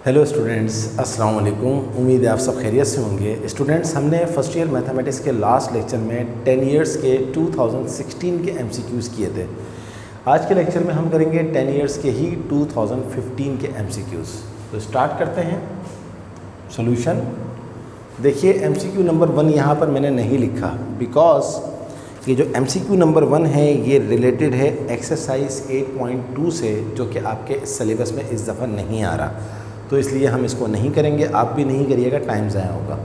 Hello students, अस्सलाम वालेकुम। उम्मीद है आप सब खैरियत से होंगे। स्टूडेंट्स, हमने फर्स्ट ईयर मैथमेटिक्स के लास्ट लेक्चर में 10 इयर्स के 2016 के एमसीक्यूज़ किए थे। आज के लेक्चर में हम करेंगे 10 इयर्स के ही 2015 के एमसीक्यूज़। तो स्टार्ट करते हैं सॉल्यूशन। देखिए, एमसीक्यू नंबर 1 यहाँ पर मैंने नहीं लिखा बिकॉज ये जो एमसीक्यू नंबर 1 है ये रिलेटेड है एक्सरसाइज 8.2 से, जो कि आपके सिलेबस में इस दफ़ा नहीं आ रहा, तो इसलिए हम इसको नहीं करेंगे। आप भी नहीं करिएगा, टाइम ज़ाया होगा।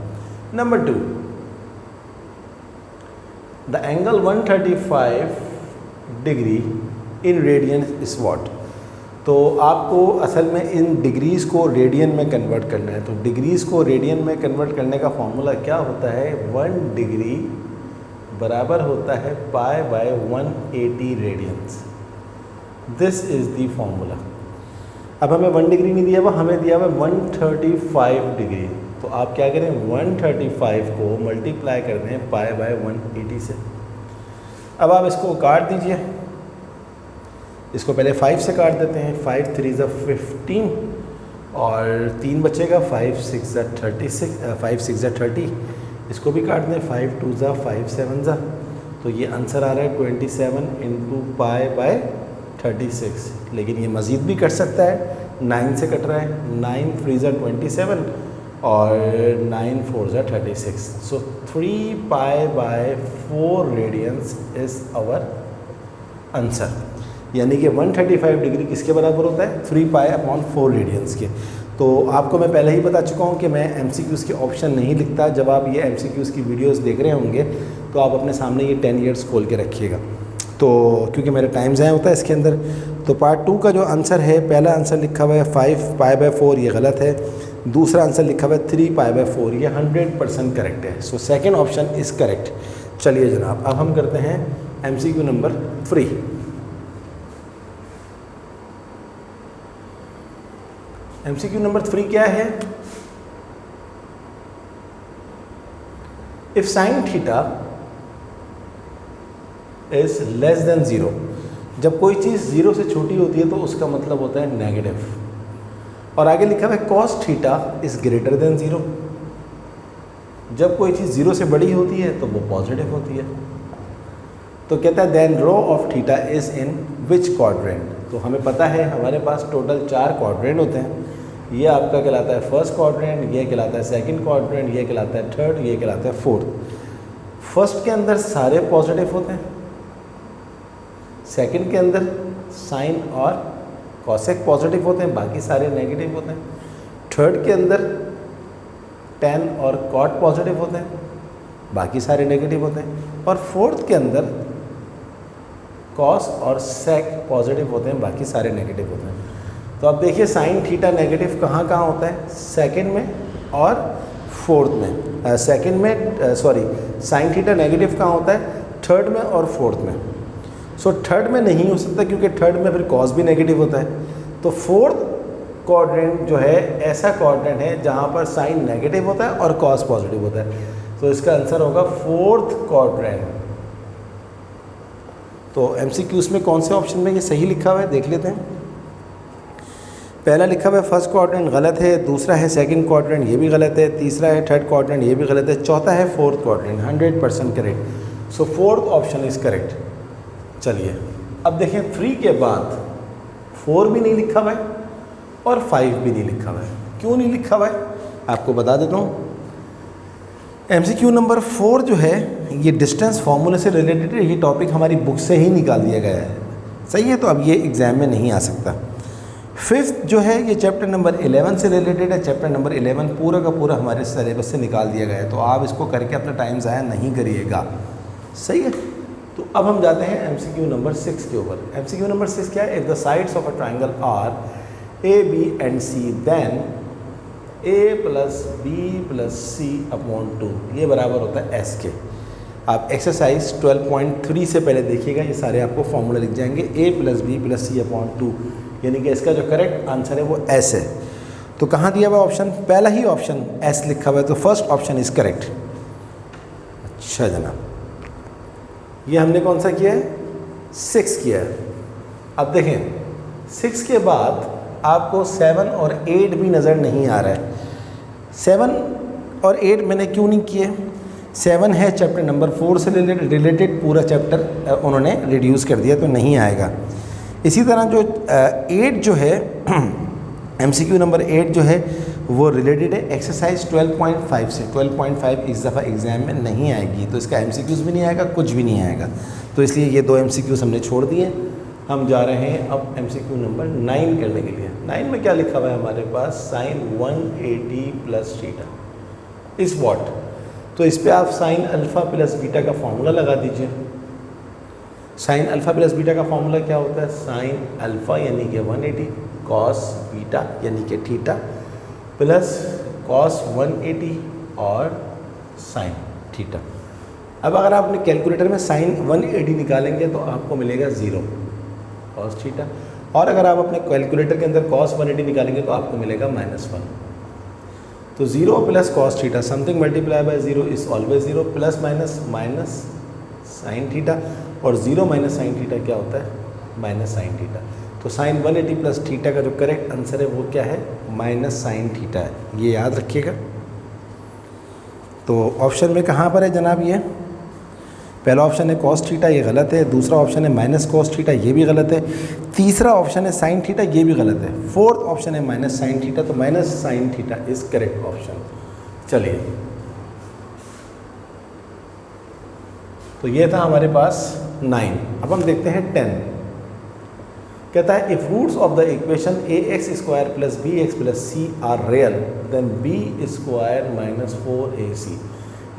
Number 2, the angle 135 degree in radian is what. तो आपको असल में इन डिग्रीज़ को रेडियन में कन्वर्ट करना है। तो डिग्रीज़ को रेडियन में कन्वर्ट करने का फॉर्मूला क्या होता है? 1 डिग्री बराबर होता है pi by 180 radians. This is the formula. अब हमें 1 डिग्री नहीं दिया हुआ, हमें दिया हुआ 135 डिग्री। तो आप क्या करें, 135 को मल्टीप्लाई कर दें पाई बाय 180 से। अब आप इसको काट दीजिए। इसको पहले 5 से काट देते हैं। 5 3 ज़ा 15 और 3 बचेगा। 5 6 ज़ा 36, 5 6 ज़ा 30। इसको भी काट दें। 5 2 ज़ा 5 7 ज़ा। तो ये आंसर आ रहा है 27 इंटू पाई बाय 36। लेकिन ये मज़ीद भी कट सकता है। 9 से कट रहा है। 9 3 ज़ा 27 और 9 4 ज़ा 36। So 3 pi by 4 radians is our answer. यानी कि 135 डिग्री किसके बराबर होता है? 3 पाई अपॉन 4 रेडियंस के। तो आपको मैं पहले ही बता चुका हूँ कि मैं एमसीक्यूज़ के ऑप्शन नहीं लिखता। जब आप ये एमसीक्यूज़ की वीडियोस देख रहे होंगे तो आप अपने सामने ये 10 इयर्स खोल के रखिएगा, तो क्योंकि मेरा टाइम ज़ाया होता है इसके अंदर। तो पार्ट 2 का जो आंसर है, पहला आंसर लिखा हुआ है 5 पाई बाय 4, ये गलत है। दूसरा आंसर लिखा हुआ है 3 पाई बाय 4, ये 100% करेक्ट है। So second option is correct. चलिए जनाब, अब हम करते हैं एमसीक्यू नंबर 3। एमसीक्यू नंबर 3 क्या है? If sine theta is less than 0। जब कोई चीज़ 0 से छोटी होती है तो उसका मतलब होता है नेगेटिव। और आगे लिखा हुआ है cos theta is greater than 0। जब कोई चीज़ 0 से बड़ी होती है तो वो पॉजिटिव होती है। तो कहता है then row of theta is in which quadrant. तो हमें पता है हमारे पास टोटल 4 क्वाड्रेंट होते हैं। ये आपका कहलाता है फर्स्ट क्वाड्रेंट, ये कहलाता है सेकंड क्वाड्रेंट, ये कहलाता है थर्ड, ये कहलाता है फोर्थ। फर्स्ट के अंदर सारे पॉजिटिव होते हैं। सेकंड के अंदर साइन और कॉसेक पॉजिटिव होते हैं, बाकी सारे नेगेटिव होते हैं। थर्ड के अंदर टेन और कॉट पॉजिटिव होते हैं, बाकी सारे नेगेटिव होते हैं। और फोर्थ के अंदर कॉस और सेक पॉजिटिव होते हैं, बाकी सारे नेगेटिव होते हैं। तो अब देखिए साइन थीटा नेगेटिव कहाँ कहाँ होता है? सेकंड में और फोर्थ में। सेकंड में साइन थीटा नेगेटिव कहाँ होता है? थर्ड में और फोर्थ में। सो थर्ड में नहीं हो सकता क्योंकि थर्ड में फिर कॉस भी नेगेटिव होता है। तो फोर्थ क्वाड्रेंट जो है ऐसा क्वाड्रेंट है जहाँ पर साइन नेगेटिव होता है और कॉस पॉजिटिव होता है। तो इसका आंसर होगा फोर्थ क्वाड्रेंट। तो एमसीक्यूज़ में कौन से ऑप्शन में ये सही लिखा हुआ है देख लेते हैं। पहला लिखा हुआ है फर्स्ट क्वाड्रेंट, गलत है। दूसरा है सेकंड क्वाड्रेंट, ये भी गलत है। तीसरा है थर्ड क्वाड्रेंट, ये भी गलत है। चौथा है fourth quadrant, 100% correct. So fourth option is correct. चलिए अब देखें 3 के बाद 4 भी नहीं लिखा हुआ है और 5 भी नहीं लिखा हुआ है। क्यों नहीं लिखा हुआ है आपको बता देता हूँ। एमसीक्यू नंबर 4 जो है ये डिस्टेंस फार्मूले से रिलेटेड है। ये टॉपिक हमारी बुक से ही निकाल दिया गया है, सही है। तो अब ये एग्ज़ाम में नहीं आ सकता। 5th जो है ये चैप्टर नंबर 11 से रिलेटेड है। चैप्टर नंबर 11 पूरा का पूरा हमारे सिलेबस से निकाल दिया गया है, तो आप इसको करके अपना टाइम ज़ाया नहीं करिएगा, सही है। तो अब हम जाते हैं एमसीक्यू नंबर 6 के ऊपर। एमसीक्यू नंबर 6 क्या है? If the sides of a triangle are A B and C then A plus B plus C upon 2, ये बराबर होता है एस के। आप एक्सरसाइज 12.3 से पहले देखिएगा, ये सारे आपको फॉर्मूला लिख जाएंगे। ए plus B plus C upon 2, यानी कि इसका जो करेक्ट आंसर है वो एस है। तो कहाँ दिया हुआ ऑप्शन? पहला ही ऑप्शन एस लिखा हुआ है, तो फर्स्ट ऑप्शन इज़ करेक्ट। अच्छा जनाब, ये हमने कौन सा किया है? 6 किया है। अब देखें 6 के बाद आपको 7 और 8 भी नज़र नहीं आ रहा है। 7 और 8 मैंने क्यों नहीं किए? 7 है चैप्टर नंबर 4 से रिलेटेड, पूरा चैप्टर उन्होंने रिड्यूस कर दिया तो नहीं आएगा। इसी तरह जो 8 जो है MCQ नंबर 8 जो है वो रिलेटेड है एक्सरसाइज 12.5 से। 12.5 इस दफ़ा एग्ज़ाम में नहीं आएगी, तो इसका MCQs भी नहीं आएगा, कुछ भी नहीं आएगा। तो इसलिए ये 2 MCQs हमने छोड़ दिए। हम जा रहे हैं अब MCQ नंबर 9 करने के लिए। 9 में क्या लिखा हुआ है हमारे पास? साइन 180 प्लस थीटा इस वॉट। तो इस पर आप साइन अल्फ़ा प्लस बीटा का फॉर्मूला लगा दीजिए। साइन अल्फ़ा प्लस बीटा का फॉर्मूला क्या होता है? साइन अल्फ़ा यानी कि 180 कॉस बीटा यानी कि थीटा प्लस कॉस 180 और साइन थीटा। अब अगर आप अपने कैलकुलेटर में साइन 180 निकालेंगे तो आपको मिलेगा 0 कॉस थीटा, और अगर आप अपने कैलकुलेटर के अंदर कॉस 180 निकालेंगे तो आपको मिलेगा -1। तो 0 plus cos theta, something multiply by 0 is always 0, plus minus minus sine theta, और 0 माइनस साइन थीटा क्या होता है? Minus sine theta. तो साइन 180 प्लस थीटा का जो करेक्ट आंसर है वो क्या है? माइनस साइन थीटा है। ये याद रखिएगा। तो ऑप्शन में कहाँ पर है जनाब? ये पहला ऑप्शन है कॉस थीटा, ये गलत है। दूसरा ऑप्शन है माइनस कॉस थीटा, ये भी गलत है। तीसरा ऑप्शन है साइन थीटा, ये भी गलत है। फोर्थ ऑप्शन है माइनस साइन थीटा, तो minus sine theta is correct option. चलिए, तो ये था हमारे पास 9। अब हम देखते हैं 10। कहता है if roots of the equation ax² plus bx plus c are real then b² minus 4ac।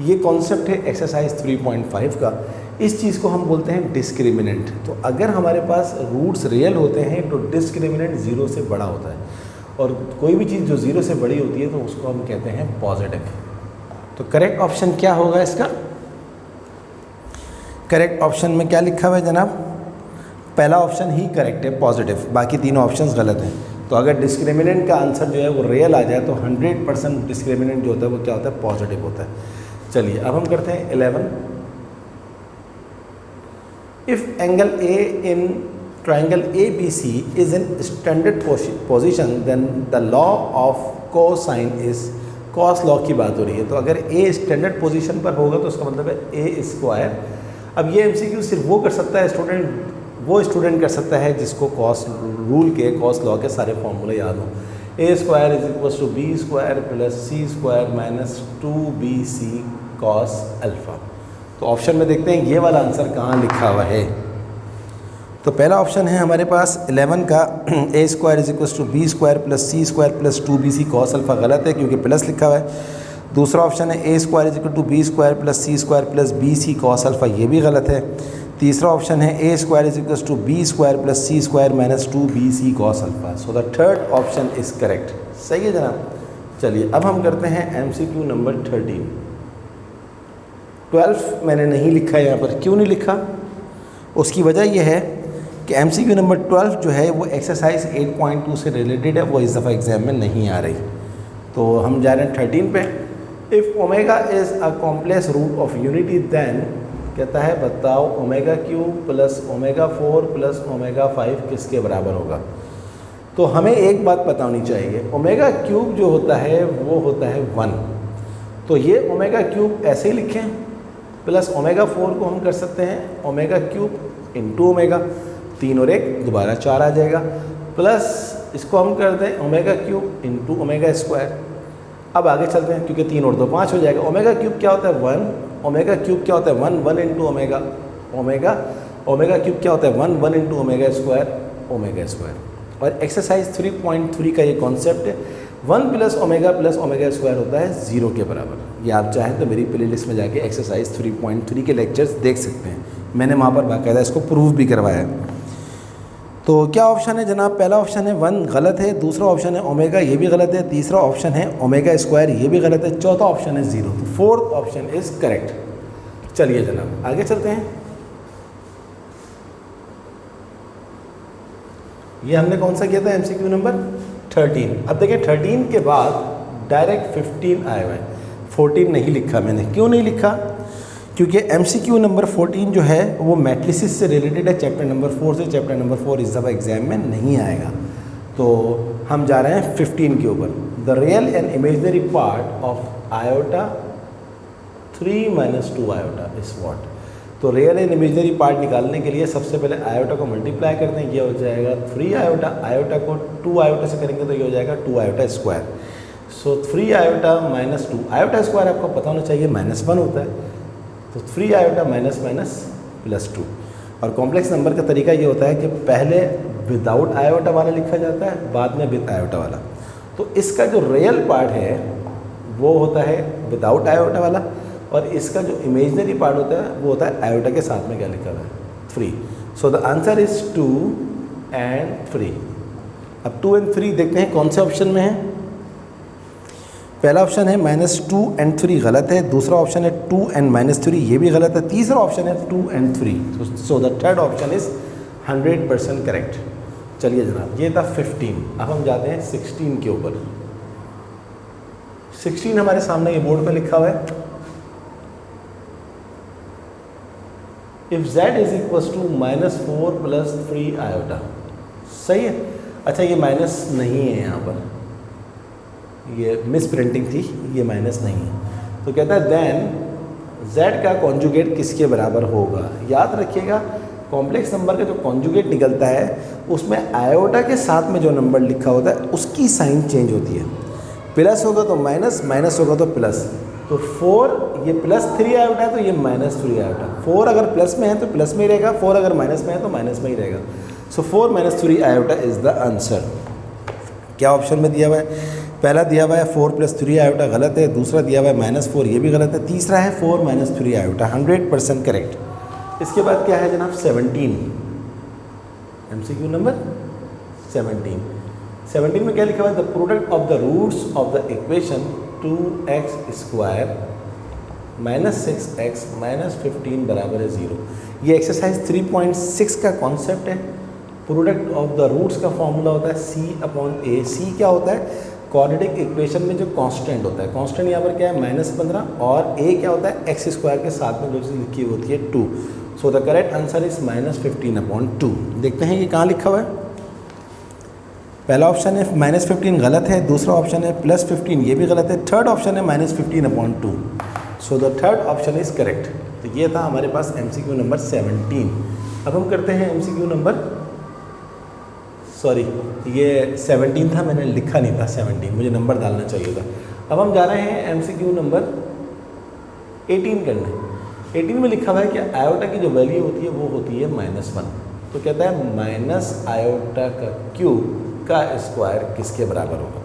ये कॉन्सेप्ट है एक्सरसाइज 3.5 का। इस चीज़ को हम बोलते हैं डिस्क्रिमिनेंट। तो अगर हमारे पास रूट्स रियल होते हैं तो डिस्क्रिमिनेंट 0 से बड़ा होता है, और कोई भी चीज़ जो 0 से बड़ी होती है तो उसको हम कहते हैं पॉजिटिव। तो करेक्ट ऑप्शन क्या होगा इसका? करेक्ट ऑप्शन में क्या लिखा हुआ है जनाब? पहला ऑप्शन ही करेक्ट है, पॉजिटिव। बाकी तीनों ऑप्शंस गलत हैं। तो अगर डिस्क्रिमिनेंट का आंसर जो है वो रियल आ जाए तो 100% डिस्क्रिमिनेंट जो होता है वो क्या होता है? पॉजिटिव होता है। चलिए, अब हम करते हैं 11। If angle A in triangle ABC is in standard position then the law of cosine is, cos law की बात हो रही है। तो अगर ए स्टैंडर्ड पोजीशन पर होगा तो उसका मतलब है a²। अब ये MCQ सिर्फ वो कर सकता है स्टूडेंट कर सकता है जिसको कॉस रूल के, कॉस लॉ के सारे फॉर्मूले याद हों। a² = b² plus c² minus 2bc cos alpha. तो ऑप्शन में देखते हैं ये वाला आंसर कहाँ लिखा हुआ है। तो पहला ऑप्शन है हमारे पास 11 का a² = b² plus c² plus 2bc cos alpha, गलत है क्योंकि प्लस लिखा हुआ है। दूसरा ऑप्शन है a² = b² plus c² plus bc cos alpha, ये भी गलत है। तीसरा ऑप्शन है a² = b² plus c² minus 2bc cos alpha. So the third option is correct. सही है जनाब। चलिए, अब हम करते हैं MCQ नंबर 13। 12 मैंने नहीं लिखा है यहाँ पर। क्यों नहीं लिखा? उसकी वजह यह है कि MCQ नंबर 12 जो है वो एक्सरसाइज 8.2 से रिलेटेड है, वो इस दफ़ा एग्ज़ाम में नहीं आ रही। तो हम जा रहे हैं 13 पे। If omega is a complex root of unity then, कहता है बताओ ω³ प्लस ω4 प्लस ω5 किसके बराबर होगा। तो हमें एक बात पता होनी चाहिए, ω³ जो होता है वो होता है 1। तो ये ω³ ऐसे ही लिखें, प्लस ω4 को हम कर सकते हैं ω³ इंटू ω, 3 और 1 दोबारा 4 आ जाएगा, प्लस इसको हम कर दें ω³ इंटू ω²। अब आगे चलते हैं क्योंकि 3 और 2 5 हो जाएगा। ω³ क्या होता है? 1। ω³ क्या होता है? 1 इंटू ω। ω³ क्या होता है? 1 इंटू ω²। और एक्सरसाइज 3.3 का ये कॉन्सेप्ट है, 1 प्लस ω होता है 0 के बराबर। ये आप चाहें तो मेरी प्लेलिस्ट में जाके एक्सरसाइज 3.3 के लेक्चर्स देख सकते हैं, मैंने वहाँ पर बाकायदा इसको प्रूव भी करवाया है। तो क्या ऑप्शन है जनाब? पहला ऑप्शन है 1, गलत है। दूसरा ऑप्शन है ω, ये भी गलत है। तीसरा ऑप्शन है ω², ये भी गलत है। चौथा ऑप्शन है 0। तो फोर्थ ऑप्शन इज़ करेक्ट। चलिए जनाब आगे चलते हैं। ये हमने कौन सा किया था? MCQ number 13। अब देखिए 13 के बाद डायरेक्ट 15 आए हुए हैं। 14 नहीं लिखा मैंने। क्यों नहीं लिखा? क्योंकि MCQ नंबर 14 जो है वो मैट्रिसेस से रिलेटेड है, चैप्टर नंबर 4 से। चैप्टर नंबर 4 इस दफ़ा एग्ज़ाम में नहीं आएगा। तो हम जा रहे हैं 15 के ऊपर। The real and imaginary part of iota 3 minus 2 iota is what. तो रियल एंड इमेजनरी पार्ट निकालने के लिए सबसे पहले आयोटा को मल्टीप्लाई करते हैं, ये हो जाएगा 3 आयोटा, आयोटा को 2 आयोटा से करेंगे तो ये हो जाएगा 2 आयोटा स्क्वायर। सो 3 आयोटा माइनस 2 आयोटा स्क्वायर आपको पता होना चाहिए -1 होता है, तो 3 आयोटा माइनस माइनस प्लस 2। और कॉम्प्लेक्स नंबर का तरीका ये होता है कि पहले विदाउट आयोटा वाला लिखा जाता है, बाद में विद आयोटा वाला। तो इसका जो रियल पार्ट है वो होता है विदाउट आयोटा वाला, और इसका जो इमेजनरी पार्ट होता है वो होता है आयोटा के साथ में क्या लिखा हुआ है 3। So the answer is 2 and 3। अब 2 एंड 3 देखते हैं कौन से ऑप्शन में है। पहला ऑप्शन है -2 एंड 3 गलत है, दूसरा ऑप्शन है 2 एंड -3 ये भी गलत है, तीसरा ऑप्शन है 2 and 3। So the third option is 100% correct. चलिए जनाब, ये था 15। अब हम जाते हैं 16 के ऊपर। 16 हमारे सामने ये बोर्ड पे लिखा हुआ है, if z is equal to -4 plus 3 iota. सही है। अच्छा, ये माइनस नहीं है यहाँ पर, ये मिस प्रिंटिंग थी, ये माइनस नहीं है। तो कहता है देन z का कॉन्जुगेट किसके बराबर होगा। याद रखिएगा, कॉम्प्लेक्स नंबर का जो कॉन्जुगेट निकलता है उसमें आयोटा के साथ में जो नंबर लिखा होता है उसकी साइन चेंज होती है। प्लस होगा तो माइनस, माइनस होगा तो प्लस। तो 4 ये +3 आयोटा है तो ये -3 आयोटा। 4 अगर प्लस में है तो प्लस में ही रहेगा, 4 अगर माइनस में है तो माइनस में ही रहेगा। सो 4 - 3 आयोटा इज़ द आंसर। क्या ऑप्शन में दिया हुआ है? पहला दिया हुआ है 4 + 3 आयोटा, गलत है। दूसरा दिया हुआ है -4, ये भी गलत है। तीसरा है 4 - 3 आयोटा, 100% करेक्ट। इसके बाद क्या है जनाब? 17 MCQ नंबर 17 में क्या लिखा हुआ है? The product of the roots of the equation 2x² - 6x - 15 बराबर है 0। ये एक्सरसाइज 3.6 का कॉन्सेप्ट है। प्रोडक्ट ऑफ द रूट्स का फॉर्मूला होता है C/A। C क्या होता है? क्वाड्रेटिक इक्वेशन में जो कांस्टेंट होता है, कांस्टेंट यहाँ पर क्या है? -15, और a क्या होता है? x² के साथ में जो चीज़ लिखी होती है 2। So the correct answer is -15/2। देखते हैं ये कहाँ लिखा हुआ है। पहला ऑप्शन है -15 गलत है, दूसरा ऑप्शन है +15 ये भी गलत है, थर्ड ऑप्शन है -15/2। So the third option is correct. तो ये था हमारे पास MCQ नंबर 17। अब हम करते हैं MCQ नंबर, सॉरी ये 17 था, मैंने लिखा नहीं था 17, मुझे नंबर डालना चाहिए था। अब हम जा रहे हैं MCQ नंबर 18 करने। 18 में लिखा हुआ है कि आयोटा की जो वैल्यू होती है वो होती है -1। तो कहता है माइनस आयोटा का क्यूब का स्क्वायर किसके बराबर होगा।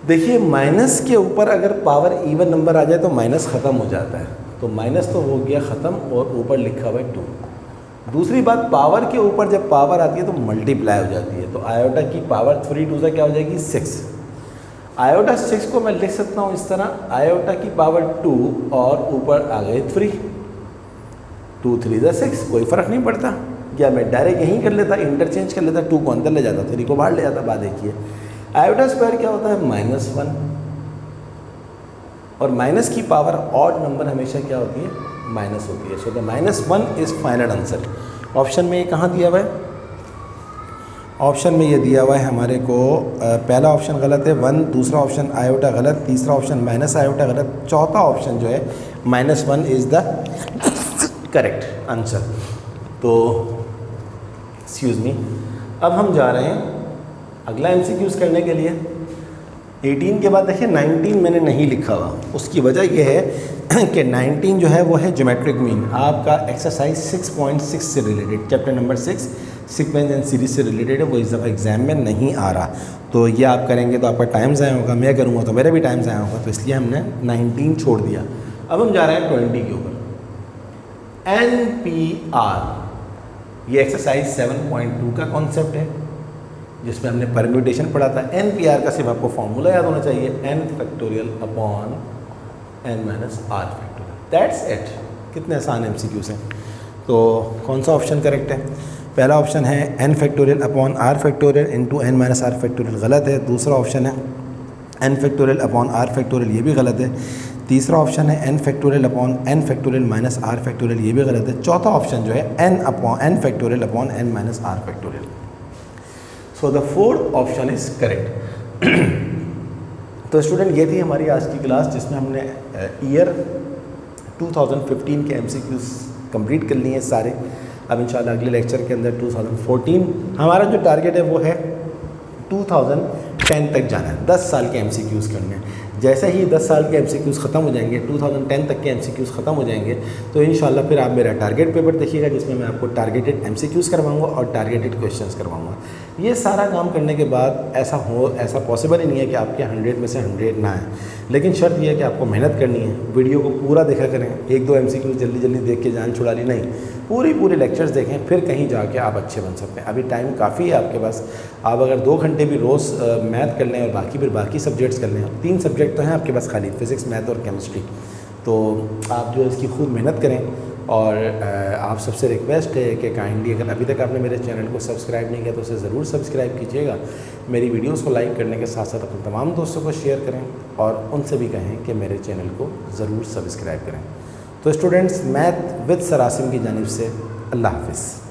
देखिए, माइनस के ऊपर अगर पावर इवन नंबर आ जाए तो माइनस ख़त्म हो जाता है, तो माइनस तो हो गया ख़त्म, और ऊपर लिखा हुआ है 2। दूसरी बात, पावर के ऊपर जब पावर आती है तो मल्टीप्लाई हो जाती है। तो आयोटा की पावर 3 2 क्या हो जाएगी? 6। आयोटा 6 को मैं लिख सकता हूँ इस तरह, आयोटा की पावर 2 और ऊपर आ गए 3, 2 3 6, कोई फ़र्क नहीं पड़ता। या मैं डायरेक्ट यहीं कर लेता, इंटरचेंज कर लेता, 2 को अंदर ले जाता, 3 को बाहर ले जाता। बात देखिए, आयोटा स्क्वायर क्या होता है? -1, और माइनस की पावर ऑड नंबर हमेशा क्या होती है? माइनस होती है। So the -1 is final answer. Option में ये कहाँ दिया हुआ है? ऑप्शन में ये दिया हुआ है हमारे को, पहला ऑप्शन गलत है 1, दूसरा ऑप्शन आयोटा गलत, तीसरा ऑप्शन माइनस आयोटा गलत, चौथा ऑप्शन जो है -1 इज़ द करेक्ट आंसर। तो एक्सक्यूज़ मी, अब हम जा रहे हैं अगला MCQs करने के लिए। 18 के बाद देखिए 19 मैंने नहीं लिखा हुआ, उसकी वजह यह है कि 19 जो है वो है ज्योमेट्रिक मीन, आपका एक्सरसाइज 6.6 से related, chapter number 6 sequence and series से रिलेटेड है, वो इस दफ़ा एग्जाम में नहीं आ रहा। तो ये आप करेंगे तो आपका टाइम ज़ाया होगा, मैं करूँगा तो मेरा भी टाइम ज़ाया होगा, तो इसलिए हमने 19 छोड़ दिया। अब हम जा रहे हैं 20 के ऊपर। NPR, ये एक्सरसाइज 7.2 का कॉन्सेप्ट है जिसमें हमने परम्यूटेशन पढ़ा था। NPR का सिर्फ आपको फॉर्मूला याद होना चाहिए, n⁴/n - r⁴। That's it. कितने आसान MCQs हैं। तो कौन सा ऑप्शन करेक्ट है? पहला ऑप्शन है n⁴/r⁴ इंटू n - r⁴, गलत है। दूसरा ऑप्शन है n⁴/r⁴, ये भी गलत है। तीसरा ऑप्शन है n⁴/n⁴ -r⁴, ये भी गलत है। चौथा ऑप्शन जो है n⁴/n - r⁴। So the fourth option is correct. तो स्टूडेंट ये थी हमारी आज की क्लास जिसमें हमने ईयर 2015 के MCQs कंप्लीट कर लिए हैं सारे। अब इंशाल्लाह अगले लेक्चर के अंदर 2014 हमारा जो टारगेट है वो है 2010 तक जाना है, 10 साल के MCQs करने हैं। जैसे ही 10 साल के MCQs ख़त्म हो जाएंगे, 2010 तक के MCQs ख़त्म हो जाएंगे, तो इंशाल्लाह फिर आप मेरा टारगेट पेपर देखिएगा जिसमें मैं आपको टारगेटेड MCQs करवाऊंगा और टारगेटेड क्वेश्चंस करवाऊंगा। ये सारा काम करने के बाद ऐसा पॉसिबल ही नहीं है कि आपके 100 में से 100 ना आए, लेकिन शर्त यह है कि आपको मेहनत करनी है, वीडियो को पूरा देखा करें। 1-2 MCQs जल्दी जल्दी देख के जान छुड़ा ली नहीं, पूरे लेक्चर्स देखें, फिर कहीं जाके आप अच्छे बन सकते हैं। अभी टाइम काफ़ी है आपके पास। आप अगर 2 घंटे भी रोज़ मैथ कर लें और बाकी सब्जेक्ट्स कर लें, 3 सब्जेक्ट तो हैं आपके पास खाली, फिज़िक्स, मैथ और केमिस्ट्री, तो आप जो है इसकी खूब मेहनत करें। और आप सबसे रिक्वेस्ट है कि काइंडली अगर अभी तक आपने मेरे चैनल को सब्सक्राइब नहीं किया तो उसे ज़रूर सब्सक्राइब कीजिएगा। मेरी वीडियोस को लाइक करने के साथ साथ अपने तमाम दोस्तों को शेयर करें और उनसे भी कहें कि मेरे चैनल को ज़रूर सब्सक्राइब करें। तो students, math with sir Asim की जानिब से अल्लाह हाफ़िज़।